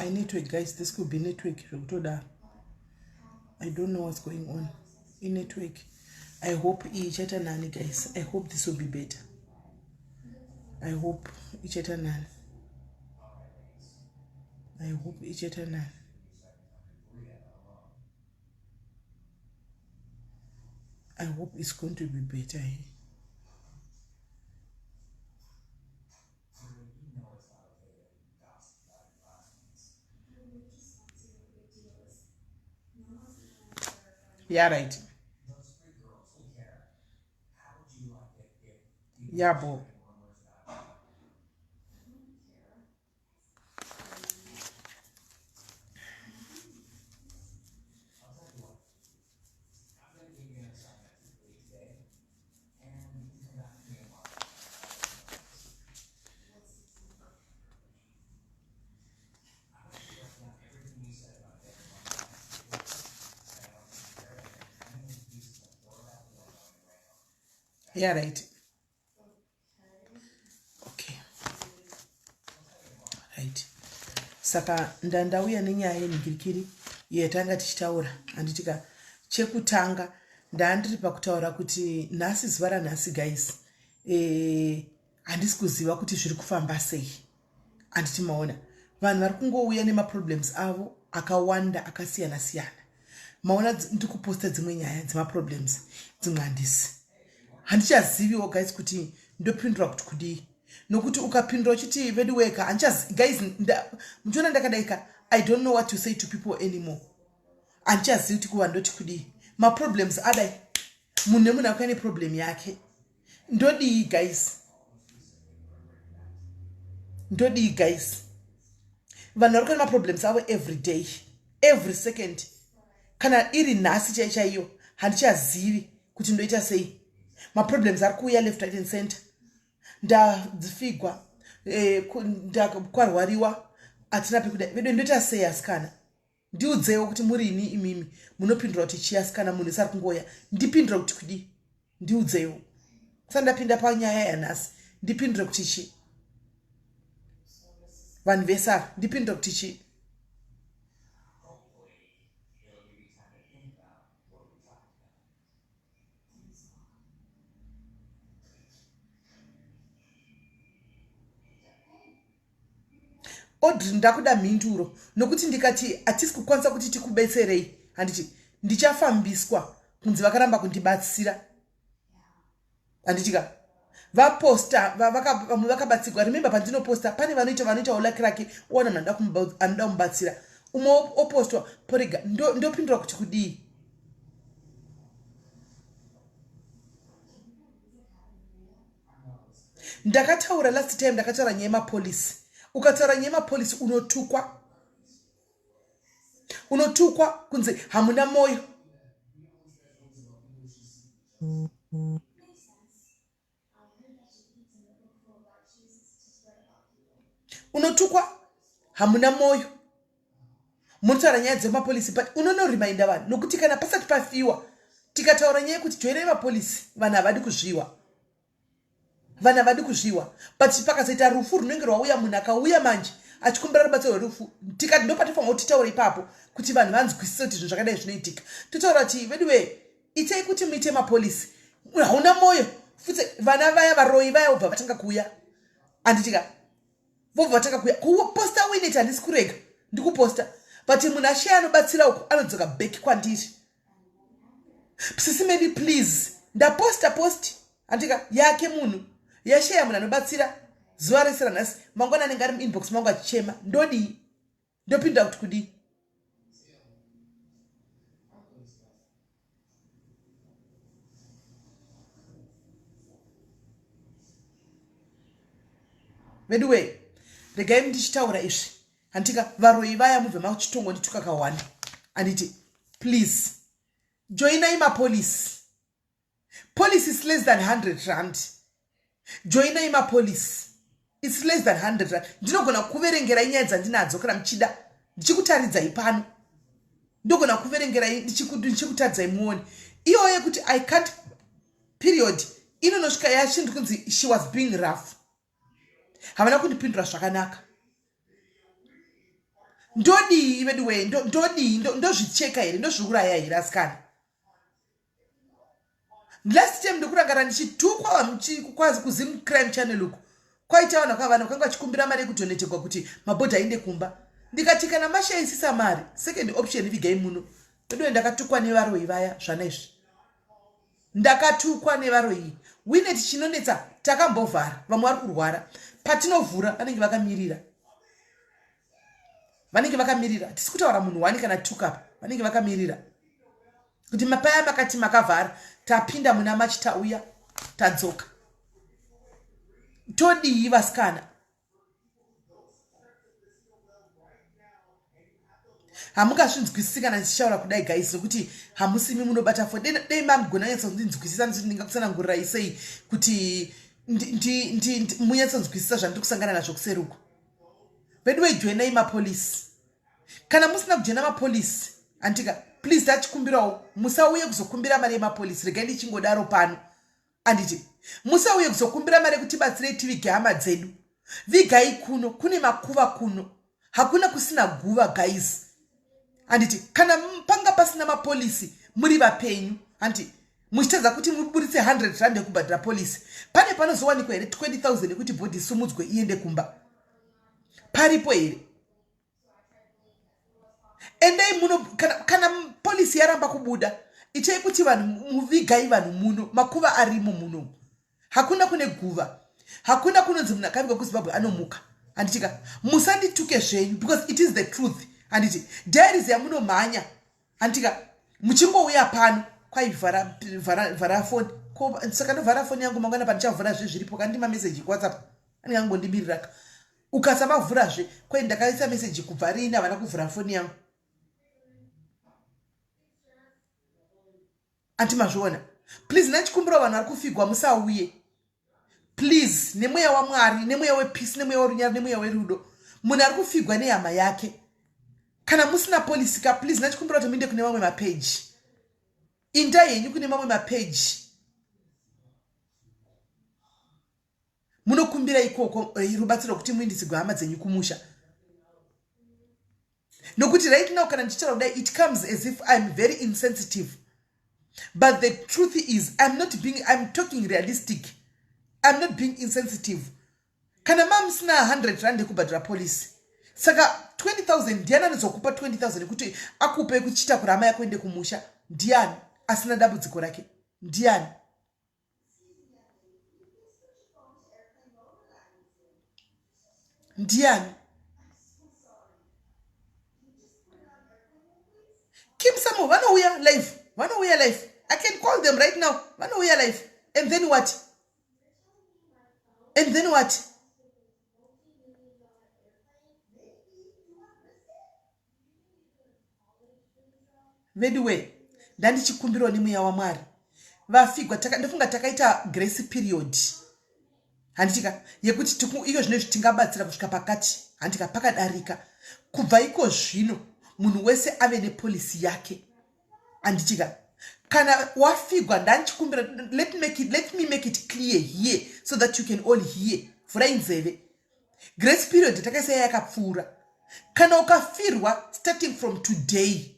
network, guys. This could be network. I don't know what's going on in network. I hope nani, guys. I hope this will be better. I hope nani. I hope nani. I hope it's going to be better. Yeah, right. Yeah, bo. Yeah, right. Okay. Right. Saka ndandauya nenyaya yenhingirikiri yatanga tichitaura handitika chekutanga ndandiri pakutaura kuti nhasi zuva ranhasi guys handisi kuziva kuti zviri kufamba sei handiti maona vanhu vari kungouya nemaproblems avo akawanda akasiyana siyana maona ndiri kuposta dzimwe nyaya dzemaproblems dzimwe handichaziviwo guys kuti ndopindura kuti kudii nokuti ukapindura uchiti vedweka guys muchiona ndakadaika I don't know what to say to people anymore handichazivi kuti kuva ndoti kudii maproblems adai munhu nemunhu akuya neproblem yake ndodii guys vanhu vari kuya nemaproblems avo every day every second kana iri nhasi chaiyo handichazivi kuti ndoita sei maproblems ari kuuya left right and center ndadzifigwa kwarwariwa hatina pekuda vedo ndoita sei asikana ndiudzewo kuti murini imimi munopindura kuti chi asikana munhu sari kungoya ndipindura kuti kudii ndiudzewo sandapinda panyaya yanhasi ndipindure kuti chi vanhu vese ndipindure kuti chi Audrey ndakuda mhinduro nokuti ndikati hatisi kukwanisa kuti tikubetserei handiti ndichafambiswa kunzi vakaramba kundibatsira handitika vaposta vamwe vakabatsirwa remember pandinoposta pane vanoita ulakiraki ona munhu anoda kumubatsira umwe opostwa porega ndopindura kuti kudii ndakataura last time ndakataura nyaya yemapolisi ukataura nyaya yemapolisi unotukwa kunzi hamuna moyo unotukwa hamuna moyo munotaura nyaya dzemapolisi but unonorimainda vanhu nokuti kana pasati pafiwa tikataura nyaya yekuti joinai mapolisi vanhu havadi kuzviwa but pakazoita rufu runenge rwauya munhu akauya manje achikumbira rubatsiro rwerufu tikati ndopatifanwa kuti titaure ipapo kuti vanhu vanzwisise kuti zvinhu zvakadai zvinoitika totaura kuti veduwe itei kuti muite mapolisi hauna moyo futi vana vaya varoi vaya vobva vatanga kuuya handitika vobva vatanga kuuya kuposta wineti handisi kurega ndikuposta but munhu ashaya anobatsira uku anodzoka back kwandiri SIS MELLY please ndaposta posti handika yake munhu yashaya munhu anobatsira zuva rese ranhasi mangwana anenge ari muinbox mangu achichema ndodii ndopinda kuti kudii veduwe regai ndichitaura izvi handika varoi vaya mubve machitongo ndituka kawanda handiti please joinai mapolisi police is less than 100 rand joinai mapolisi it's less than 100 rand ndinogona kuverengerai nyaya dzandinadzo kana muchida ndichikutaridzai pano ndogona kuverengerai ndichikutaridzai muone iyo yekuti I can't period inonosvika yachindi kunzi she was being rough havana kundipindura zvakanaka ndodi vedwe ndodi ndozvicheka here ndozviuraya here asikana. Last time ndokurangara ndichitukwa kwazi kuZim Crime Channel uko kwaita vanhu vakavana vakanga vachikumbira mari yekudoneterwa kuti mabhodha ainde kumba. Ndikati kana mashaisisa mari second option vigai muno ndo ndakatukwa nevaroi vaya zvana izvi. Ndakatukwa nevaroi Winnet chinonetsa takambovhara vamwe vari kurwara patinovhura vanenge vakamirira tisi kutaura munhu 1 kana 2 kapa vanenge vakamirira kuti mapaya makati makavhara tapinda muna machitauya tadzoka todii vasikana. Hamungazvinzwisisi kana ndichaura kudai guys nokuti hamusimi munobata fo dei mamugona nyatsanzvinzwisisa ndingakusanangurira isei kuti munyatsonzwisisa zvandiri kusangana nazvo kuseri uko. Bedwe joinai mapolisi. Kana musina kujoina mapolisi antika please tachikumbirawo musauye kuzokumbira mari yemapolisi regai ndichingodaro pano anditi musauye kuzokumbira mari kuti batsirei tivige hama dzedu vigai kuno kune makuva kuno hakuna kusina guva guys anditi kana panga pasina mapolisi muri vapenyu anditi muchitadza kuti muburitse 100 rand yekubhadhira polisi pane panozowanikwa here 20,000 yekuti bhodhi isumudzwe iende kumba paripo here. Endai muno kana polisi yaramba kubuda ichai kuti vanhu muvigai vanhu muno makuva arimo muno hakuna kune guva hakuna kunonzi munhu akavigwa kuZimbabwe anomuka anditika musandituke zvenyu because it is the truth anditi diaries yamunomhanya anditika muchingouya pano kwai vhara phone saka ndovhara phone yangu mangwana pandichavhura zviripo kandi mameseji kuWhatsApp andingangondimirira ukasamavhurazve kwai ndakaisa meseji kubva riina havana kuvhura phone yangu antimazviona. Please nachikumbira vanhu vari kufigwa musauye please nemweya waMwari nemweya wepeace nemweya werunyaro nemweya werudo munhu ari kufigwa nehama yake kana musina polisi ka please nachikumbira kuti muinde kune mamwe mapeji indai henyu kune mamwe mapeji munokumbira ikoko rubatsiro kuti muindisirwe hama dzenyu kumusha nokuti right now kana ndichitaura kudai it comes as if I'm very insensitive. But the truth is, I'm talking realistic. I'm not being insensitive. Kana sina 100 rand kubhadhira polisi. Saka 20,000 ndiani anozokupa 20,000 kuti akupe kuchita kurama yako ende kumusha. Ndiani asina dambudziko rake. Ndiani. Ndiani. Kim Samo vanouya live. Vanouya live. I can call them right now. Vanouya live. And then what? And then what? Anyway, ndandichikumbirwa nemweya waMwari. Vafigwa ndofunga takaita grace period. Handitika yekuti iyo zvino zvitingabatsira kusvika pakati. Handika pakadarika. Kubva iko zvino munhu wese ave nepolisi yake. Anditika kana wafigwa ndanchikumbira let me make it clear here so that you can all hear. Vhura inzeve. Grace period takaisa yakapfuura. Kana ukafirwa starting from today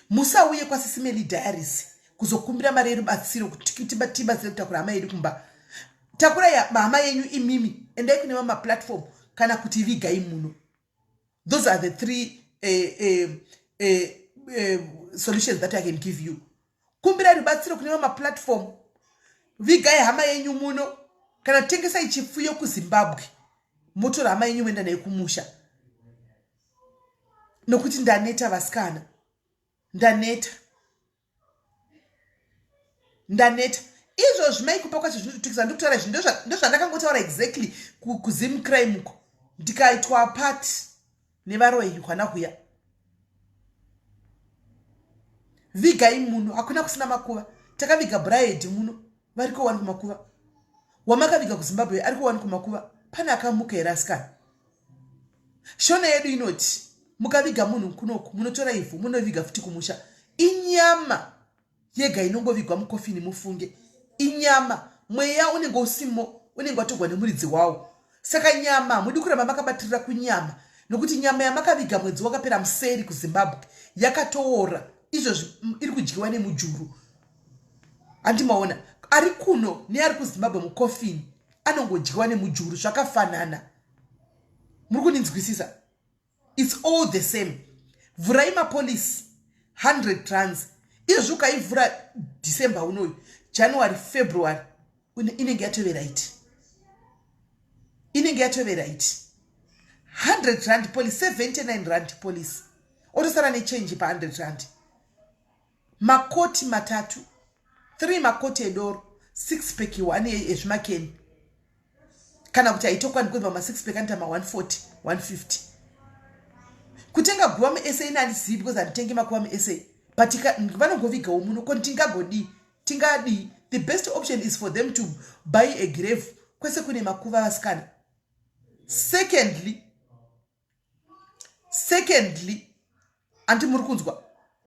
musauye kwaSIS MELLY diaries kuzokumbira mari yerubatsiro kuti tibatsire kutakura hama yedu kumba. Takura ya hama yenyu imimi endai kune mamwe platform kana kuti vigai muno. Those are the three solutions that I can give you. Kumbira rubatsiro kune mamwe platform vigai hama yenyu muno kana tengesa ichifuyo kuZimbabwe motora hama yenyu menda nayo kumusha. Nokuti ndaneta vasikana. Ndaneta. Izvo zvimaikupa kwacho zvinotukisa ndokutaura izvi ndozvandakangotaura exactly kuZim Crime uko. Ndikaitwa apart nevaroi kwana kuya. Vigai muno hakuna kusina makuva. Takaviga bride muno variko wani kumakuva. Wamakaviga kuZimbabwe ariko wani kumakuva. Pana akamuka eraskana. Shona yedu inoti mukaviga munhu kunoku munotora ivhu munoviga futi kumusha. Inyama yega inongovigwa mukofini mufunge. Inyama mweya unenge usimo unenge watogwa nemuridzi wawo. Saka nyama mudi kuramba makabatirira kunyama nokuti nyama yamakaviga mwedzi wakapera museri kuZimbabwe yakatoora, izvozvi iri kudyiwa nemujuru. Andimaona ari kuno neari kuZimbabwe mukofini anongodyiwa nemujuru zvakafanana. Muri kuninzwisisa? It's all the same. Vurai mapolisi 100 rands. Izvozvi ukaivhura December unoyu, January, February inenge yatovera iti. Inenge yatovera iti. 100 rand police, 79 rand police. Otosara nechange pa 100 rand. Makoti matatu, 3 makoti edoro, 6 peki 1 ezvimakeni. Kana kuti aitokwani kweba ma 6 peki anta ma 140, 150. Kutenga guva mu-SA inanizivi because handitengi makuva mu-SA. But vanongovigawo muno kontingagodi, tingadi. The best option is for them to buy a grave kwese kune makuva vasikana. Secondly, anti muri kunzwa,